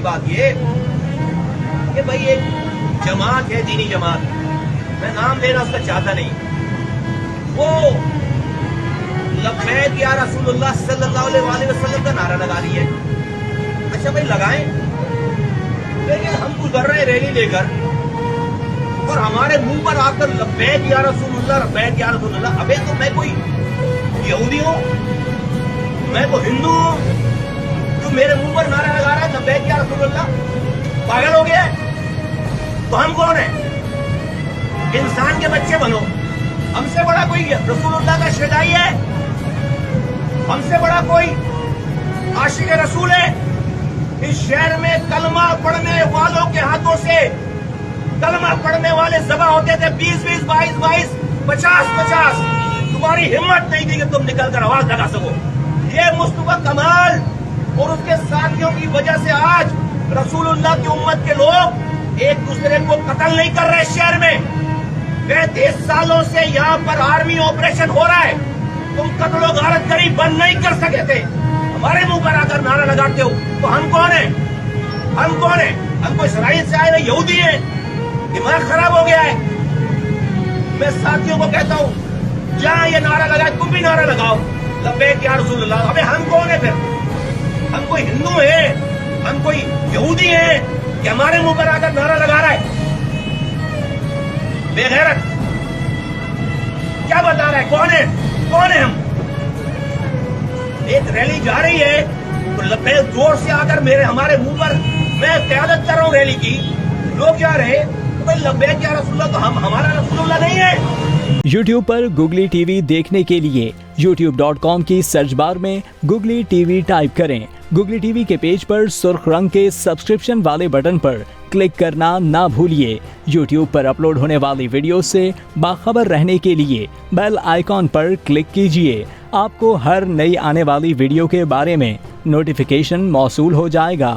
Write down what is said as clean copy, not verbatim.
बात ये कि भाई एक जमात है, दीनी जमात, मैं नाम लेना उसका चाहता नहीं, वो लब्बैक या रसूलुल्लाह सल्लल्लाहु अलैहि वसल्लम का नारा लगा रही है। अच्छा भाई लगाएं, लेकिन हम गुजर रहे रैली लेकर और हमारे मुंह पर आकर लब्बैक या रसूलुल्लाह, लब्बैक या रसूलुल्लाह। अबे तो मैं कोई यहूदी हूं, मैं को हिंदू हूं, जो मेरे मुंह पर नारा लगा रहा है लब्बैक या रसूलुल्लाह? पागल हो गया है? तो हम कौन है? इंसान के बच्चे बनो। हमसे बड़ा कोई रसूलुल्लाह का शदाई है? हमसे बड़ा कोई आशिक रसूल है? इस शहर में कलमा पढ़ने वालों के हाथों से कलमा पढ़ने वाले ज़बा होते थे 20-20, 22-22, 50-50। तुम्हारी हिम्मत नहीं थी कि तुम निकलकर आवाज लगा सको। ये मुस्तफा कमाल और उसके साथियों की वजह से आज रसूलुल्लाह की उम्मत के लोग एक दूसरे को कत्ल नहीं कर रहे। शहर में 35 सालों से यहाँ पर आर्मी ऑपरेशन हो रहा है, तुम कत्लो गारत करी बंद नहीं कर सके थे। हमारे मुंह पर आकर नारा लगाते हो, तो हम कौन है? हम कौन है? हम कोई इसराइल से आए हुए यहूदी हैं? दिमाग खराब हो गया है। मैं साथियों को कहता हूँ, जहां ये नारा लगाए तुम भी नारा लगाओ, लब्बैक या रसूलुल्लाह। अबे हम कौन है फिर? हम कोई हिंदू है? हम कोई यहूदी है कि हमारे मुंह पर आकर नारा लगा रहा है? बेगैरत क्या बता रहा है? कौन है? कौन है हम? एक रैली जा रही है तो लब्बैक जोर से आकर मेरे हमारे मुंह पर, मैं क़यादत कर रहा हूँ रैली की, लोग जा रहे तो भाई लब्बैक या रसूलुल्लाह, तो हम हमारा रसूलुल्लाह नहीं है? YouTube पर गुगली टीवी देखने के लिए youtube.com की सर्च बार में गुगली टीवी टाइप करें। गुगली टीवी के पेज पर सुर्ख रंग के सब्सक्रिप्शन वाले बटन पर क्लिक करना ना भूलिए। YouTube पर अपलोड होने वाली वीडियो से बाखबर रहने के लिए बेल आइकॉन पर क्लिक कीजिए। आपको हर नई आने वाली वीडियो के बारे में नोटिफिकेशन मौसूल हो जाएगा।